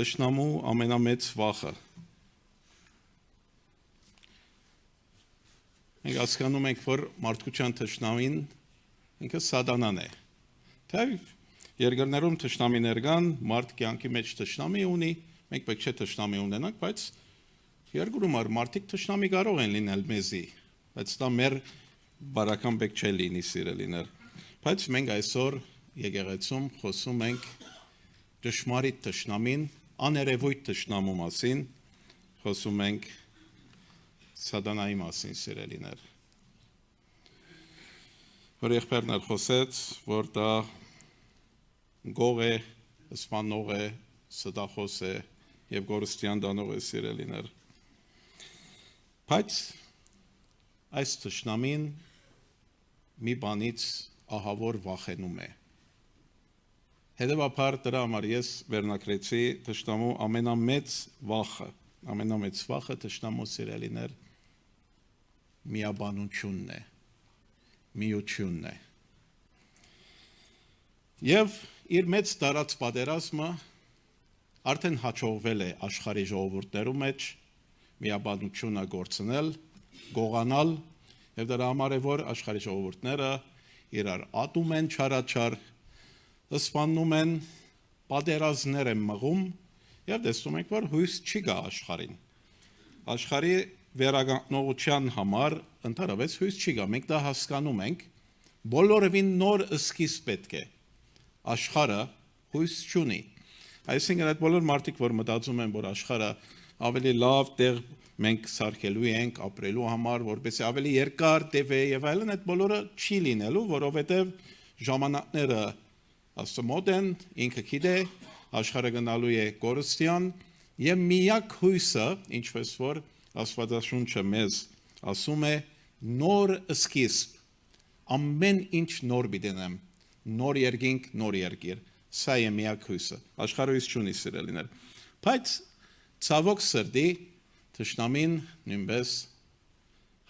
Թշնամու ամենամեծ վախը։ Մենք հասկանում ենք, որ մարդկության թշնամին ինքը սատանան է։ Թեև երկրներում թշնամիներ կան, մարդ կյանքի մեջ թշնամի ունի, մենք պետք չէ թշնամի ունենանք, բայց երկրում մարդիկ թշնամի կարող են լինել մեզի, բայց դա մեր բարական պետք չէ լինի սիրելիներ։ Բայց մենք այսօր եկեղեցում խոսում ենք ճշմարիտ թշնամին, աներևույթ թշնամու մասին, խոսում ենք սատանայի մասին, սիրելիներ։ Որ եղբայրն էլ խոսեց, որ դա գող է, սպանող է, ստախոս է եւ գորստյան դանող է, սիրելիներ։ Բայց այս թշնամին մի բանից ահավոր վախենում է։ Հետևաբար դրա համար ես վերնագրեցի թշնամու ամենամեծ վախը թշնամու սիրելիներ միաբանությունն է, միությունն է։ Եվ իր մեծ տարած պատերազմը արդեն հաջողվել է աշխարհի ժողովուրդներու մեջ միաբանությունը գործնել, գողանալ, եւ դրա համար է որ աշխարհի ժողովուրդները իրար ատում են չարաչար, սպանում են, պատերազմներ են մղում եւ տեսնում ենք, որ հույս չի գա աշխարհին։ Աշխարհի վերականգնողության համար ընդհանրապես հույս չի գա։ Մենք դա հասկանում ենք, բոլորովին նոր սկիզբ պետք է։ Աշխարհը հույս չունի։ Այսինքն այդ բոլոր մարդիկ, որ մտածում են, որ աշխարհը ավելի լավ տեղ մենք սարքելու ենք ապրելու համար, որպեսզի ավելի երկար տևե եւ այլն, այդ բոլորը չի լինելու, որովհետեւ ժամանակները Աստծո են, ինքը գիտե, աշխարհը գնալու է կորստյան եւ միակ հույսը, ինչպես որ Աստվածաշունչը մեզ ասում է, նոր սկիզբ, ամեն ինչ նոր բիդենեմ, նոր երկինք, նոր երկիր, սա է միակ հույսը, աշխարհը հույս չունի սիրելիներ, բայց ցավոք սրտի թշնամին նույնպես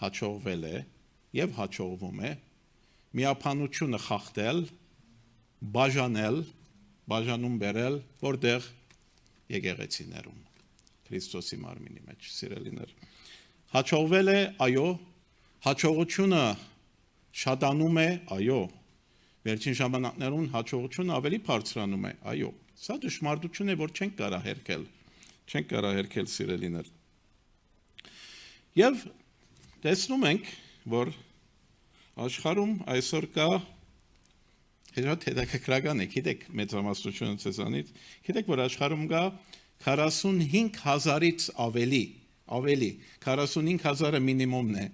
հաջողվել է եւ հաջողվում է միապանությունը խախտել, բաժանում բերել, որտեղ եկեղեցիներում, Քրիստոսի մարմինի մեջ, սիրելիներ։ Հաջողվել է, այո, հաջողությունը շատանում է, այո, վերջին ժամանակներուն հաջողությունը ավելի բարձրանում է, այո, սա ճշմարտություն է, որ չենք կարող հերքել, սիրելիներ։ Եվ տեսնում ենք, որ աշխարհում այսօր կա հետաքրքրական է, գիտեք, մեծամասնությունը ցեզանից, գիտեք, որ աշխարհում կա 45,000-ից ավելի, 45,000-ը մինիմումն է,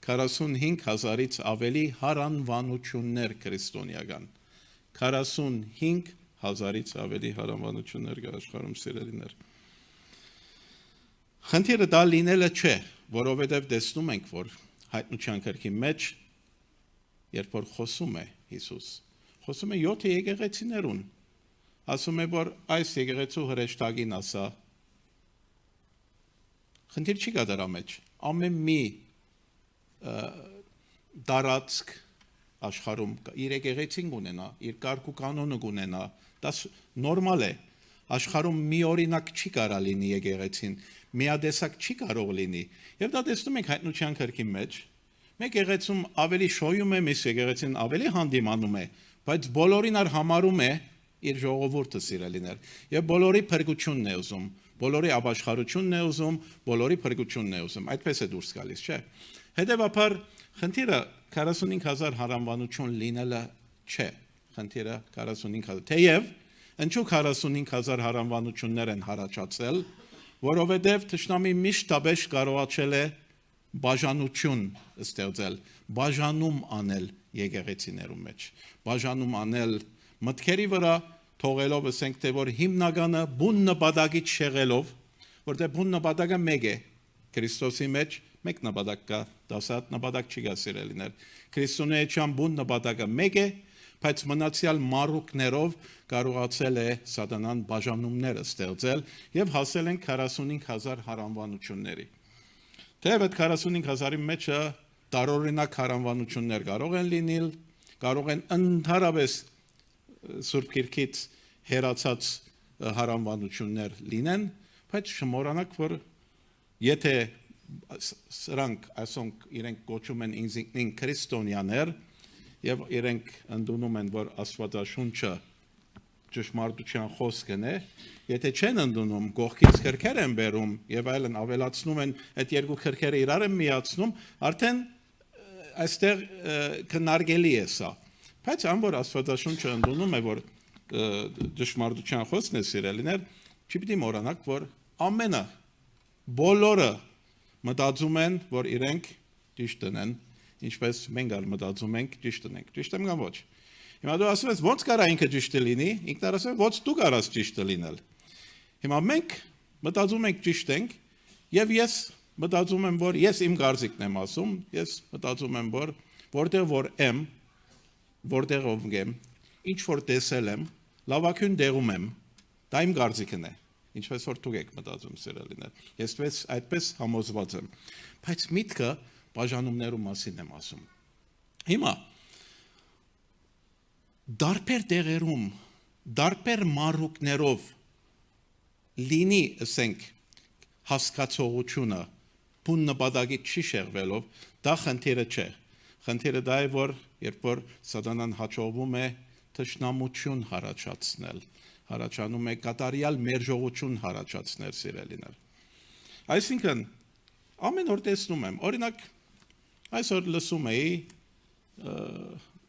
45,000-ից ավելի հարանվանություններ քրիստոնեական, 45,000-ից ավելի հարանվանություններ կա աշխարհում, սիրելիներ։ Խնդիրը դա լինելը չէ, որովհետև տեսնում ենք, որ հայտնության գրքի մեջ, երբ որ խոսում է Հիսուս, խոսում է 7 եկեղեցիներուն, ասում է, որ այս եկեղեցու հրեշտակին ասա, խնդիր չի կա դրա մեջ, ամեն մի դարածք աշխարհում իր եկեղեցին կունենա, իր կարգ ու կանոնը կունենա, դա նորմալ է, աշխարհում մի օրինակ չի կարա լինի եկեղեցին, միադեսակ չի կարող լինի, եւ դա տեսնում ենք հայտնության գրքի մեջ, մեկ եկեղեցում ավելի շոյում է, մյուս եկեղեցին ավելի հանդիմանում է, բայց բոլորին համարում է իր ժողովուրդը սիրելիներ եւ բոլորի փրկությունն է ուզում, բոլորի ապաշխարությունն է ուզում, բոլորի փրկությունն է ուզում, այդպես է դուրս գալիս, չէ։ Հետևաբար խնդիրը 45,000 հարանվանություն լինելը չէ, խնդիրը 45,000, թեև ինչու 45,000 հարանվանություններ են հարաճացել, որովհետեւ թշնամի միշտաբեջ կարողացել է բաժանություն ստեղծել, բաժանում անել եկեղեցիներում մեջ, բաժանում անել մտքերի վրա, թողելով ասենք թե որ հիմնականը բուն նպատակից շեղելով, որտեղ բուն նպատակը մեկ է, Քրիստոսի մեջ մեկ նպատակ կա, դասատ նպատակ չի կա սիրելիներ, քրիստոնեական բուն նպատակը մեկ է, բայց մնացյալ մարուկներով կարողացել է սատանան բաժանումները ստեղծել եւ հասել են 45,000 հարանվանությունների։ Թեև այդ 45,000-ի մեջը տարօրինակ հարանվանություններ կարող են լինել, կարող են ընդհանրապես Սուրբ Գիրքից հերացած հարանվանություններ լինեն, բայց չմոռանաք, որ եթե սրանք ասոնք իրենք կոչում են ինքնին քրիստոնյաներ եւ իրենք ընդունում են, որ Աստվածաշունչը ճշմարտության խոսքն է, եթե չեն ընդունում, գողքից քրքեր են բերում եւ այլն ավելացնում են, այդ երկու քրքերը իրար են միացնում, արդեն այստեղ քննարկելի է սա։ Բայց ամբողջ Աստվածաշունչը ընդունում է, որ ճշմարտության խոսքն է սիրելիներ, չպիտի մոռանաք, որ ամենը բոլորը մտածում են, որ իրենք ճիշտ են, ինչպես մենք ալ մտածում ենք ճիշտ ենք։ Ճիշտ եմ կամ ոչ։ Հիմա դու ասում ես, ո՞նց կարա ինքը ճիշտ լինի, ինքն ասում է, ո՞նց դու կարաս ճիշտ լինել։ Հիմա մենք մտածում ենք ճիշտ ենք, եւ ես մտածում եմ, որ ես իմ կարծիքն եմ ասում, ես մտածում եմ, որ որտեղ որ եմ, որտեղով եմ, ինչ որ տեսել եմ, լավագույն դեղում եմ, դա իմ կարծիքն է, ինչպես որ դուք եք մտածում սիրելիներ։ Ես այդպես համոզված եմ, բայց միտքը բաժանումներու մասին եմ ասում։ Հիմա դարբեր տեղերում, դարբեր մարուկներով լինի, ասենք, հասկացողությունը բուն նպատակի չի շեղվելով, դա խնդիրը չէ։ Խնդիրը դա է, որ երբ որ սատանան հաջողվում է թշնամություն հարաճացնել, հարաճանում է կատարյալ մերժողություն հարաճացնել սիրելիներ։ Այսինքն ամեն օր տեսնում եմ, օրինակ այսօր լսում էի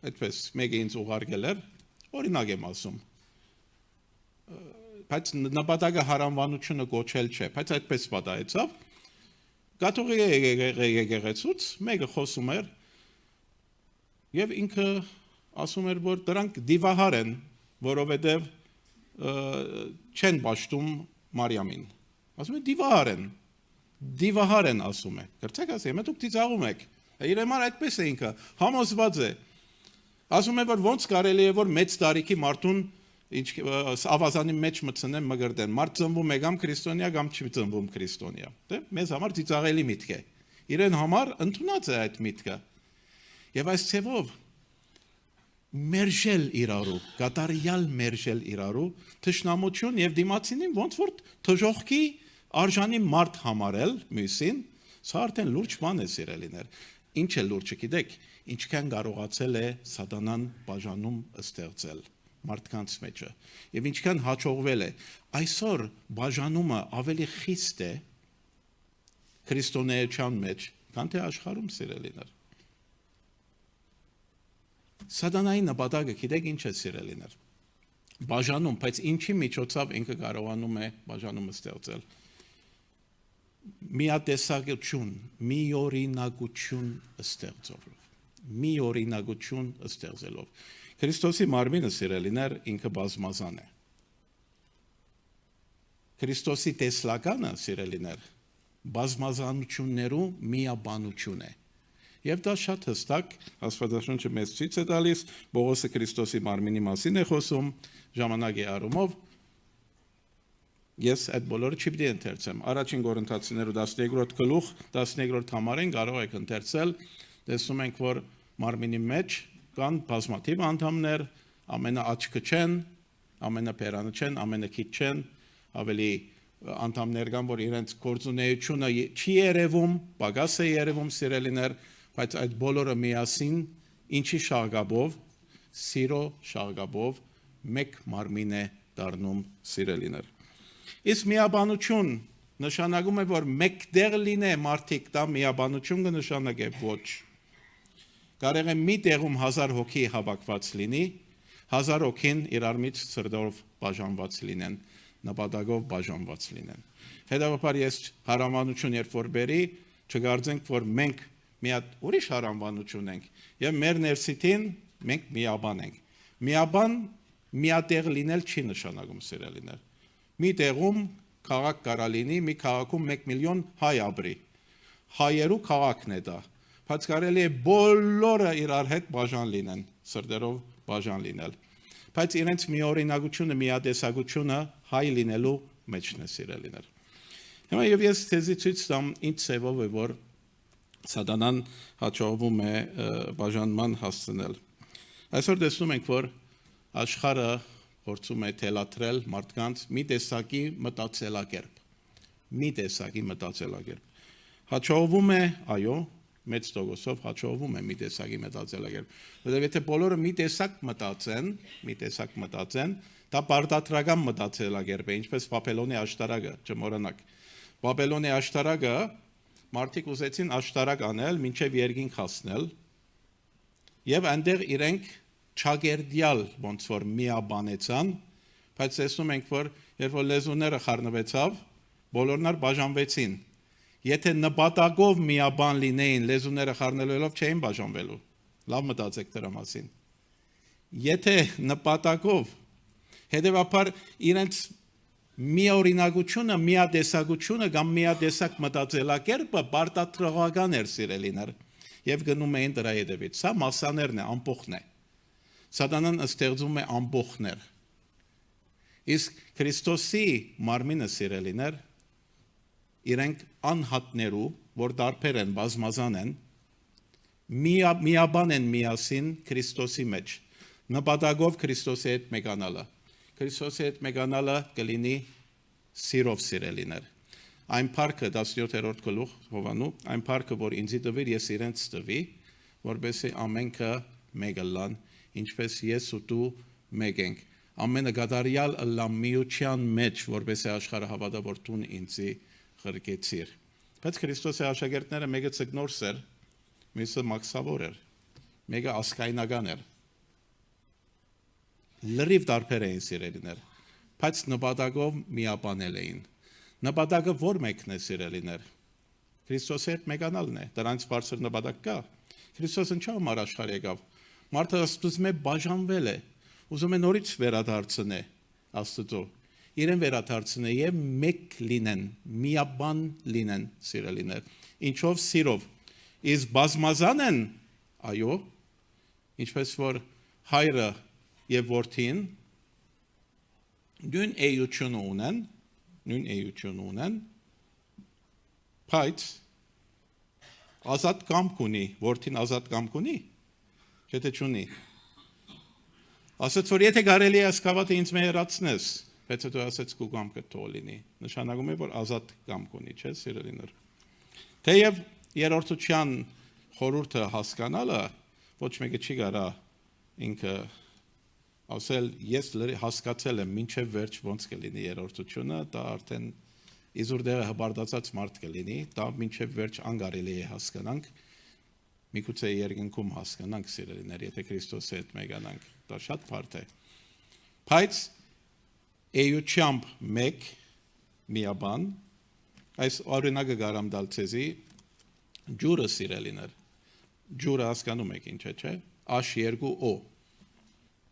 այդպես մեկը ինձ ուղարկել էր, օրինակ եմ ասում, բայց նպատակը հարանվանությունը կոչել չէ, բայց այդպես պատահեցավ, գաթողի եկեղեցուց մեկը խոսում էր եւ ինքը ասում էր, որ դրանք դիվահար են, որովհետեւ չեն ճաշտում Մարիամին։ Ասում է դիվահար են ասում է։ Գրծեք ասեմ, դուք ծիծաղում եք։ Իր համար այդպես է ինքը, համոզված է։ Ասում է, որ ոնց կարելի է, որ մեծ տարիքի մարդուն ավազանի մեջ մտցնեն մգրտեն։ Մարդ ծնվում է կամ քրիստոնյա, կամ չի ծնվում քրիստոնյա։ Դե մեզ համար ծիծաղելի միտք է։ Իրեն համար ընդունած է այդ միտքը։ Եվ այս ցևով մերժել իրարու, կատարյալ մերժել իրարու, թշնամություն եւ դիմացինին ոնց որ թժողքի արժանի մարդ համարել մյուսին, սա արդեն լուրջ բան է սիրելիներ։ Ինչ է լուրջը գիտեք, ինչքան կարողացել է սատանան բաժանում ստեղծել մարդկանց մեջը եւ ինչքան հաջողվել է այսօր բաժանումը ավելի խիստ է քրիստոնեության մեջ քան թե աշխարհում սիրելիներ սատանայի նպատակը գիտեք ինչ է սիրելիներ բաժանում բայց ինչի միջոցով ինքը կարողանում է բաժանումը ստեղծել միատեսակություն միօրինակություն ստեղծելով Քրիստոսի մարմինը սիրելիներ ինքը բազմազան է Քրիստոսի տեսլականը սիրելիներ բազմազանություններու միաբանություն է Եվ դա շատ հստակ Աստվածաշունչը մեզ ցույց է տալիս Պողոսը Քրիստոսի մարմինի մասին է խոսում ժամանակի առումով Ես այդ բոլորը չպիտի ընթերցեմ Առաջին Կորինթացիներու 12-րդ գլուխ 12-րդ համարին կարող եք ընթերցել տեսնում ենք որ մարմինի մեջ կան բազմաթիվ անդամներ ամենաաչքը չեն ամենապերանը չեն ամենաքիչ չեն ավելի անդամներ կան որ իրենց գործունեությունը չի երևում պակաս է երևում սիրելիներ բայց այդ բոլորը միասին ինչի շաղգաբով սիրո շաղգաբով մեկ մարմին է դառնում սիրելիներ Իսկ միաբանություն նշանակում է որ մեկտեղ լինե մարդիկ դա միաբանություն կնշանակե ոչ Կարող է մի տեղում 1000 հոգի հավաքված լինի 1000 հոգին իրար մեջ սրտով բաժանված լինեն նպատակով բաժանված լինեն Հետևաբար ես հարանվանություն երբ որ բերի չգարձենք որ մենք մի հատ ուրիշ հարանվանություն ենք եւ մեր ներսիտին մենք միաբան ենք միաբան միատեղ լինել չի նշանակում սիրելիներ Մի տեղում քաղաք կարա լինի մի քաղաքում 1 միլիոն հայ ապրի հայերու քաղաքն է դա բայց կարելի է բոլորը իրար հետ բաժան լինեն սրտերով բաժան լինել բայց իրենց միօրինակությունը միատեսակությունը հայ լինելու մեջն է սիրելիներ Հիմա եւ ես թեզի ցույց տամ ինչ ծավով է որ սատանան հաջողվում է բաժանման հասցնել Այսօր տեսնում ենք որ աշխարհը փորձում է թելադրել մարդկանց մի տեսակի մտածելակերպ։ Հաջողվում է, այո, մեծ տոկոսով հաջողվում է մի տեսակի մտածելակերպ։ Որովհետև եթե բոլորը մի տեսակ մտածեն, դա բարդատրական մտածելակերպ է, ինչպես Բաբելոնի աշտարակը, չմոռանաք։ Բաբելոնի աշտարակը մարդիկ ուզեցին աշտարակ անել, մինչև երկինք հասնել, եւ այնտեղ իրենք չագերդյալ ոնց որ միաբանեցան, բայց տեսնում ենք, որ երբ որ լեզուները խառնվեցավ, բոլորն բաժանվեցին։ Եթե նպատակով միաբան լինեին, լեզուները խառնելով չէին բաժանվելու։ Լավ մտածեք դրա մասին։ Եթե նպատակով, հետևաբար իրենց միօրինակությունը, միատեսակությունը կամ միատեսակ մտածելակերպը բարդատրողական էր սիրելիներ եւ գնում էին դրա հետևից։ Սա մասաներն է, ամբողջն է։ Սատանան ստեղծում է ամբողջներ։ Իսկ Քրիստոսի մարմինը սիրելիներ իրենք անհատներու, որ դարբեր են, բազմազան են, միաբան են միասին Քրիստոսի մեջ, նպատակով Քրիստոսի հետ մեկանալը։ Քրիստոսի հետ մեկանալը կլինի սիրով սիրելիներ։ Այն փառքը 17-րդ գլուխ Հովանու, այն փառքը, որ ինձի տվիր, ես իրենց տվի, որպեսզի ամենքը մեկը լան, ինչպես ես ու դու մեկ ենք։ Ամենը գադարյալ ըլլամ միության մեջ, որպեսզի աշխարհը հավատա, որ դու ինձի ղրկեցիր։ Բայց Քրիստոսի աշակերտները մեկը ցկնորս էր, մյուսը մաքսավոր էր, մեկը ասկայնական էր։ Լրիվ դարբեր էին սիրելիներ, բայց նպատակով միաբանել էին։ Նպատակը որ մեկն է սիրելիներ։ Քրիստոսի հետ մեկանալն է, դրանց բարձր նպատակ կա։ Քրիստոսը ինչ համար աշխարհ եկավ։ Մարդը ուզում է բաժանվել է, ուզում է նորից վերադարձնել Աստծո։ Իրեն վերադարձնել եւ մեկ լինեն, միաբան լինեն սիրելիներ։ Ինչով սիրով։ Իսկ բազմազան են, այո, ինչպես որ հայրը եւ որդին նույն էություն ունեն, բայց ազատ կամք ունի, որդին ազատ կամք ունի, եթե չունի։ Ասաց, որ եթե կարելի է ասկավատը ինձ մերացնես, բայց հետո ասաց քո կամքը թող լինի, նշանակում է, որ ազատ կամք ունի, չէ՞, սիրելիներ։ Թեև երրորդության խորհուրդը հասկանալը ոչ մեկը չի կարա ինքը ասել, ես հասկացել եմ մինչև վերջ ոնց կլինի երրորդությունը, դա արդեն իզուր դերը հբարդացած մարդ կլինի, դա մինչև վերջ անկարելի է հասկանանք, միգուցե երկնքում հասկանանք սիրելիներ, եթե Քրիստոսի հետ մեկանանք, դա շատ բարդ է։ Բայց էությամբ մեկ միաբան, այս օրինակը կարամ տալ ցեզի, ջուրը սիրելիներ, ջուրը հասկանում եք ինչ է, չէ՞, H2O։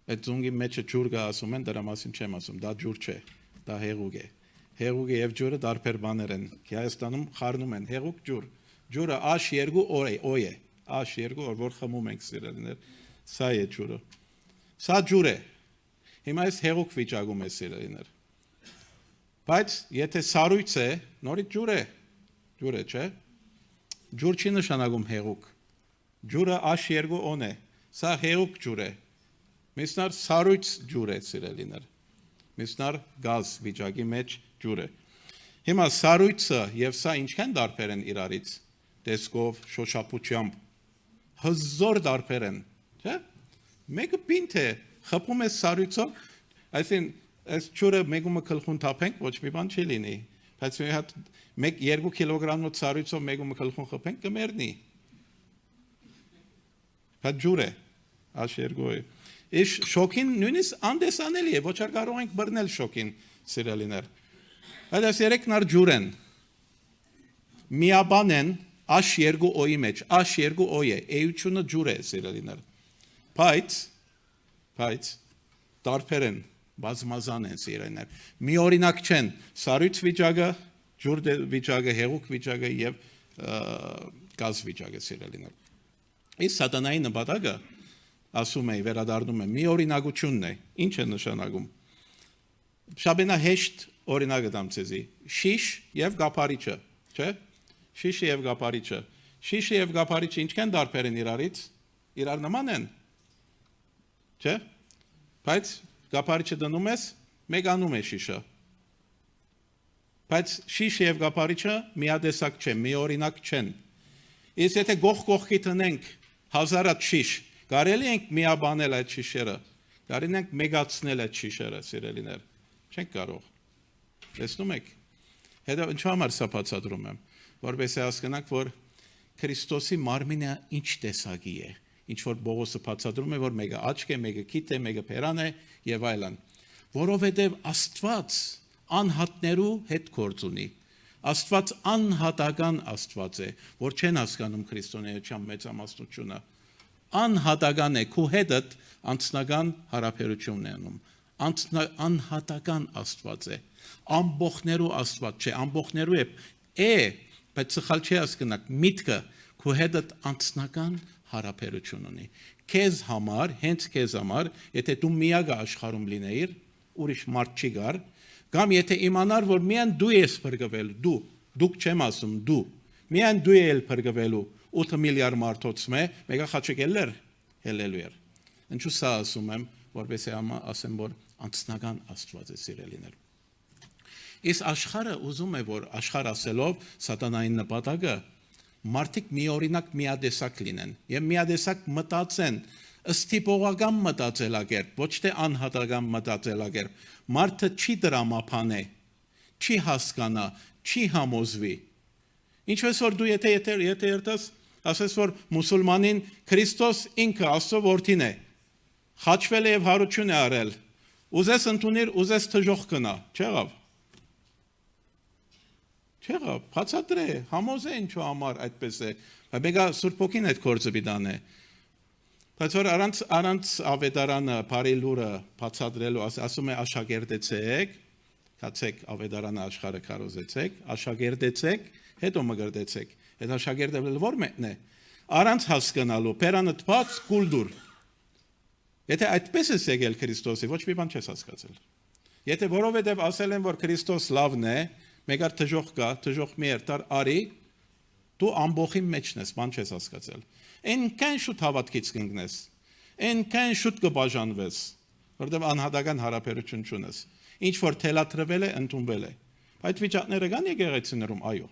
Այդ զունգի մեջը ջուր կա ասում են, դրա մասին չեմ ասում, դա ջուր չէ, դա հեղուկ է։ Հեղուկը եւ ջուրը տարբեր բաներ են։ Հայաստանում խառնում են հեղուկ ջուր։ Ջուրը H2O է, H2O, որ խմում ենք սիրելիներ, սա է ջուրը։ Սա ջուր է։ Հիմա այս հեղուկ վիճակում է սիրելիներ։ Բայց եթե սառույց է, նորից ջուր է, չէ՞։ Ջուր չի նշանակում հեղուկ։ Ջուրը H2O-ն է, սա հեղուկ ջուր է։ Միսնար սառույց ջուր է սիրելիներ։ Միսնար գազ վիճակի մեջ ջուր է։ Հիմա սառույցը եւ սա ինչքան տարբեր են իրարից, տեսքով, շոշափությամբ, հզոր տարբեր են, չէ՞։ Մեկը պինդ է, խփում է սառույցով, այսինքն այս ջուրը մեկումը գլխուն թափենք, ոչ մի բան չի լինի, բայց մի հատ 1-2 կիլոգրամով սառույցով մեկումը գլխուն խփենք կմեռնի։ Դա ջուր է, H2O։ Իշ շոկին նույնիսկ անդեսանելի է, ոչ կարող ենք բռնել շոկին սիրելիներ։ Այս երեքն ար ջուր են։ Միաբան են H2O-ի մեջ, H2O է, էությունը ջուր է սիրելիներ։ Բայց տարբեր են, բազմազան են սիրելիներ։ Մի օրինակ չեն, սառույց վիճակը, ջուր վիճակը, հեղուկ վիճակը եւ գազ վիճակը սիրելիներ։ Իսկ սատանայի նպատակը ասում է, վերադառնում է, մի օրինակությունն է, ինչ է նշանակում։ Շաբենահեշտ օրինակը դամ ցեզի, շիշ եւ գափարիչը, չէ՞։ Շիշը եւ գափարիչը։ Շիշը եւ գափարիչը ինչքան տարբեր են իրարից, իրար նման են, չէ՞։ Բայց գապարիչը դնում ես, մեգանում է շիշը։ Բայց շիշը եւ գապարիչը միադեսակ չեն, միօրինակ չեն։ Իսկ եթե գողքի տնենք 1000 շիշ, կարելի ենք միաբանել այդ շիշերը, կարելի ենք մեգացնել այդ շիշերը, սիրելիներ։ Չենք կարող։ Տեսնում եք։ Հետո ինչու համար սա բացատրում եմ, որովհետեւ հասկանանք, որ Քրիստոսի մարմինը ինչ տեսակի է, ինչ որ Պողոսը բացատրում է, որ մեկը աչք է, մեկը քիթ է, մեկը փերան է եւ այլն, որովհետեւ Աստված անհատներու հետ գործ ունի։ Աստված անհատական Աստված է, որ չեն հասկանում քրիստոնեության մեծամասնությունը։ Անհատական է, քու հետդ անձնական հարաբերություն է անում։ Անհատական Աստված է։ Ամբողներու Աստված չէ, ամբողներու է, բայց սխալ չի հասկանաք, միտքը քու հետդ անձնական հարաբերություն ունի։ Քեզ համար, հենց քեզ համար, եթե դու միակը աշխարհում լինեիր, ուրիշ մարդ չի գար, կամ եթե իմանար, որ միայն դու ես փրկվել, դուք չեմ ասում, դու, միայն դու ես փրկվելու 8 միլիարդ մարդոց մեկը խաչիկելներ հելելու էր։ Ինչու սա ասում եմ, որովհետեւ ասեմ, որ անձնական Աստված է սիրելիներ։ Իսկ աշխարհը ուզում է, որ աշխարհ ասելով սատանային նպատակը մարդիկ միօրինակ միադեսակ լինեն եւ միադեսակ մտածեն, ըստիպողական մտածելակերպ, ոչ թե անհատական մտածելակերպ։ Մարդը չի դրամապանե, չի հասկանա, չի համոզվի։ Ինչպես որ դու եթե երթաս, ասես որ մուսուլմանին Քրիստոս ինքը Աստծո որդին է, խաչվել է եւ հարություն է արել։ Ուզես ընդունիր, ուզես թժող կնա, չեղավ։ Չեղավ, բացատրե, համոզե ինչու համար այդպես է։ Բայց Սուրբ Հոգին այդ գործը պիտան է։ Բայց որ առանց ավետարանը, բարի լուրը բացատրելու, ասում է աշակերտեցեք, կացեք ավետարանը աշխարհը քարոզեցեք, աշակերտեցեք, հետո մգրտեցեք։ Այդ աշակերտելը որ մեկն է։ Առանց հասկանալու, բերանը տված կուլդուր։ Եթե այդպես է եկել Քրիստոսի, ոչ մի բան չես հասկացել։ Եթե որովհետև ասել են, որ Քրիստոս լավն է, մեգար թժող կա, թժող մի երթար արի, դու ամբողի մեջն ես, բան չես հասկացել։ Այնքան շուտ հավատքից կընկնես, այնքան շուտ կբաժանվես, որովհետև անհատական հարաբերություն չունես։ Ինչ որ թելաթրվել է, ընդունվել է։ Այդ վիճակները կան եկեղեցիներում, այո։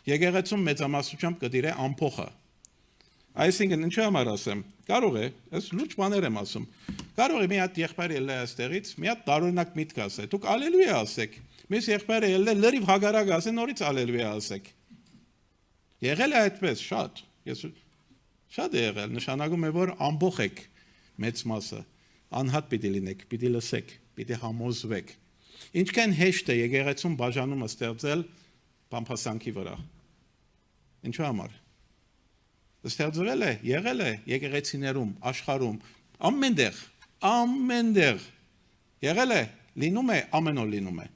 Եկեղեցում մեծամասնությամբ կդիրե ամփոխը։ Այսինքն ինչու համար ասեմ, կարող է, ես լուրջ բաներ եմ ասում, կարող է մի հատ եղբայր ելնի այստեղից, մի հատ տարօրինակ միտք ասե, դուք ալելույա ասեք, մյուս եղբայրը ելնի լրիվ հագարակ ասե, նորից ալելույա ասեք։ Եղել է այդպես շատ, ես շատ է եղել, նշանակում է, որ ամբողջ եք մեծ մասը, անհատ պիտի լինեք, պիտի լսեք, պիտի համոզվեք։ Ինչքան հեշտ է եկեղեցում բաժանումը ստեղծել բամփասանքի վրա։ Ինչու համար։ Ստեղծվել է, եղել է եկեղեցիներում, աշխարհում, ամենտեղ եղել է, լինում է, ամեն օր լինում է։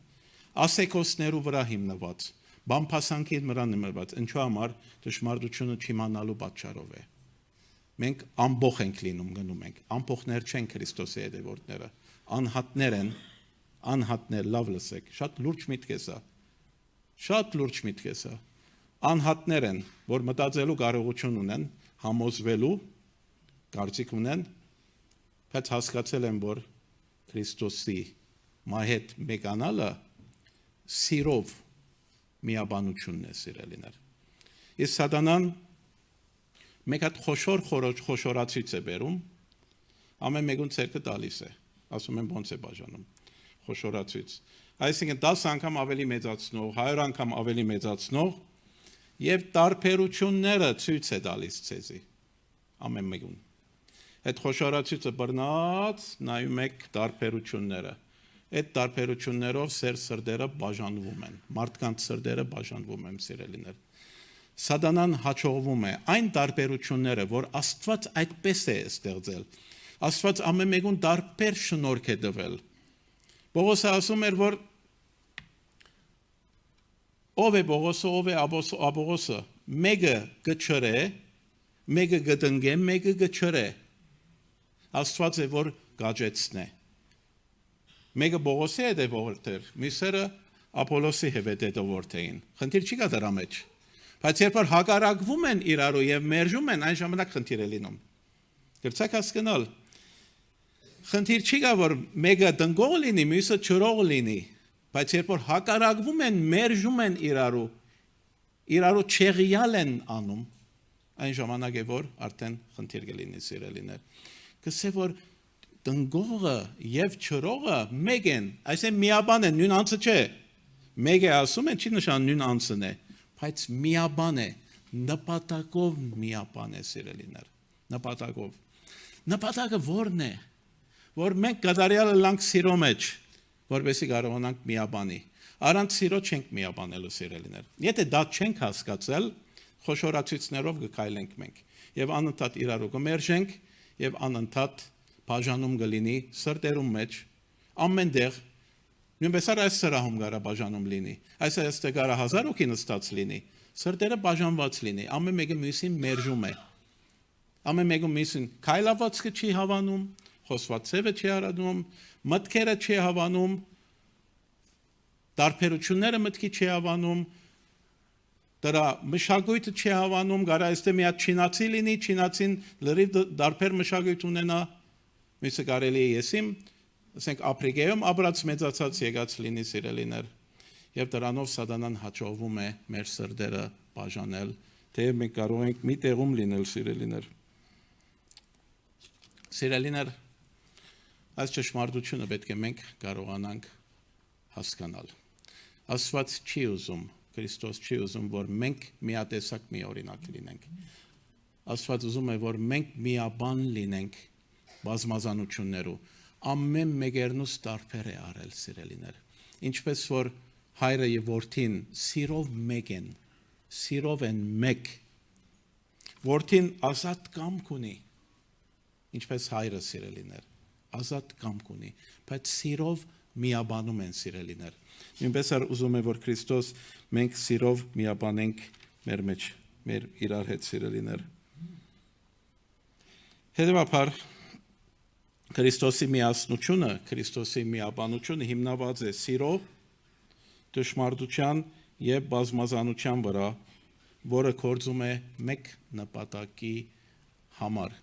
Ասեկոսներու վրա հիմնված, բամփասանքի վրա հիմնված, ինչու համար դժմարտությունը չիմանալու պատճառով է։ Մենք ամբողջ ենք լինում, գնում ենք, ամբողջներ չեն Քրիստոսի հետևորդները, անհատներ են, անհատներ, լավ լսեք, շատ լուրջ միտք է սա։ Շատ լուրջ միտք է սա։ Անհատներ են, որ մտածելու կարողություն ունեն, համոզվելու կարծիք ունեն, բայց հասկացել են, որ Քրիստոսի հետ մեկանալը սիրով միաբանությունն է, սիրելիներ։ Իսկ սատանան մեկ հատ խոշորացույց է բերում, ամեն մեկուն ցերկը տալիս է, ասում են ոնց է բաժանում, խոշորացույց։ Այսինքն 10 անգամ ավելի մեծացնող, 100 անգամ ավելի մեծացնող եւ տարբերությունները ցույց է տալիս ցեզի ամեն մեկուն։ Այդ խոշորացույցը բռնած նայում եք տարբերությունները։ Այդ տարբերություններով սրտերը բաժանվում են, մարդկանց սրտերը բաժանվում են, սիրելիներ։ Սատանան հաջողվում է այն տարբերությունները, որ Աստված այդպես է ստեղծել։ Աստված ամեն մեկուն տարբեր շնորհք է տվել։ Պողոսը ասում էր, որ ով է Պողոսը, ով է Ապողոսը, մեկը կչրե, մեկը կտնգե, մեկը կչրե։ Աստված է, որ գաճեցնե։ Մեկը Պողոսի հետևորդ էր, մյուսերը Ապոլոսի հետևորդ էին։ Խնդիր չի կա դրա մեջ։ Բայց երբ որ հակառակվում են իրարու եւ մերժում են, այն ժամանակ խնդիր է լինում։ Գրծակ հասկանալ։ Խնդիր չի գա որ մեկը տնկող լինի, մյուսը չրող լինի, բայց երբ որ հակարակվում են, մերժում են իրարու չեղյալ են անում, այն ժամանակ է որ արդեն խնդիր կլինի սիրելիներ։ Կսե որ տնկողը եւ չրողը մեկ են, այսինքն միաբան են, նույն անձը չէ։ Մեկ է ասում են, չի նշան նույն անձն է, բայց միաբան է, նպատակով միաբան է սիրելիներ, նպատակով։ Նպատակը ո՞րն է, որ մենք կատարյալը լանք սիրո մեջ, որովհետեւ կարողանանք միաբանի։ Առանց սիրո չենք միաբանելու սիրելիներ։ Եթե դա չենք հասկացել, խոշորացույցներով կքայլենք մենք եւ անընդհատ իրարու կմերժենք եւ անընդհատ բաժանում կլինի սրտերում մեջ ամենտեղ նույնպես այս սրահում գարա բաժանում լինի այս այստեղ գարա 1000 հոգի նստած լինի սրտերը բաժանված լինի ամեն մեկը մյուսին մերժում է ամեն մեկը մյուսին քայլվածքը չի հավանում խոսվածևը չի արադում մտքերը չի հավանում տարբերությունները մտքի չի հավանում դրա մշակույթը չի հավանում գարա այստեղ մի հատ չինացի լինի չինացին լրիվ դարբեր մշակույթ ունենա մյուսը կարելի է եսիմ ասենք ապրիկայում ապրած մեծացած եկած լինի սիրելիներ եւ դրանով սատանան հաջողվում է մեր սրտերը բաժանել թեև մենք կարող ենք մի տեղում լինել սիրելիներ այս ճշմարտությունը պետք է մենք կարողանանք հասկանալ Աստված չի ուզում Քրիստոս չի ուզում որ մենք միատեսակ մի օրինակ լինենք Աստված ուզում է որ մենք միաբան լինենք բազմազանություններով ամեն մեկերնուս տարբեր է արել սիրելիներ ինչպես որ հայրը եւ որդին սիրով մեկ են սիրով են մեկ որդին ազատ կամք ունի ինչպես հայրը սիրելիներ ազատ կամք ունի բայց սիրով միաբանում են սիրելիներ նույնպես ուզում է որ Քրիստոս մենք սիրով միաբանենք մեր մեջ մեր իրար հետ սիրելիներ հետևաբար Քրիստոսի միասնությունը, Քրիստոսի միաբանությունը հիմնված է սիրով, ճշմարտության եւ բազմազանության վրա, որը կործում է մեկ նպատակի համար։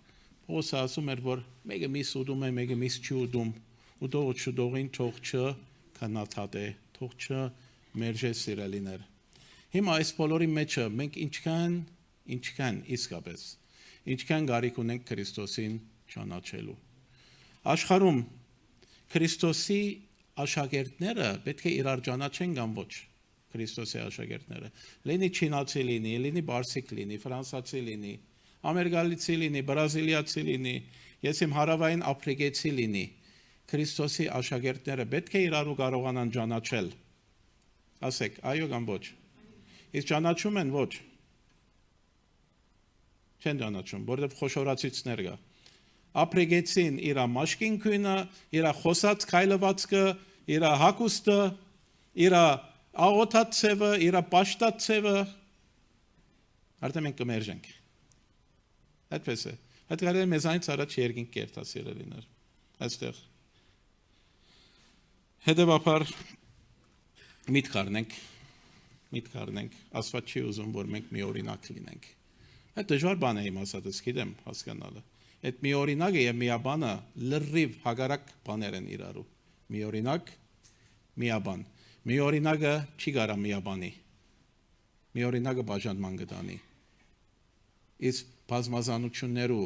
Պողոս ասում էր, որ մեկը միս ուտում է, մեկը միս չի ուտում, ուտողը չուտողին թող չքննադատե, թող չմերժե սիրելիներ։ Հիմա այս բոլորի մեջը մենք ինչքան իսկապես, ինչքան կարիք ունենք Քրիստոսին ճանաչելու։ Աշխարհում Քրիստոսի աշակերտները պետք է իրար ճանաչեն կամ ոչ Քրիստոսի աշակերտները լինի չինացի լինի, լինի բարսիկ լինի, ֆրանսացի լինի, ամերիկացի լինի, բրազիլիացի լինի, ես իմ հարավային աֆրիկացի լինի Քրիստոսի աշակերտները պետք է իրարու կարողանան ճանաչել ասեք այո կամ ոչ իսկ ճանաչում են ոչ չեն ճանաչում որովհետև խոշորացիցներ կա Ապրեգեցին իրա մաշկին քույնը, իրա խոսած քայլվածքը, իրա հակուստը, իրա աղոթած ցևը, իրա պաշտած ցևը արդեն մենք կմերժենք։ Այդպես է։ Այդ կարելի մեզանից առաջ երկինք կերտա սիրելիներ։ Այստեղ հետևաբար միտք առնենք, Աստված չի ուզում, որ մենք մի օրինակ լինենք։ Այդ դժվար բան է իմ ասածս, գիտեմ, հասկանալը։ Այդ մի օրինակը եւ միաբանը լրիվ հագարակ բաներ են իրարու։ Մի օրինակ, միաբան։ Մի օրինակը չի կարա միաբանի։ Մի օրինակը բաժանման կտանի։ Իսկ բազմազանություններու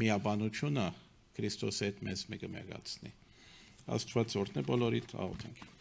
միաբանությունը Քրիստոսի հետ մեզ մեկը մեղացնի։ Աստված օրհնե բոլորիդ աղոթենք։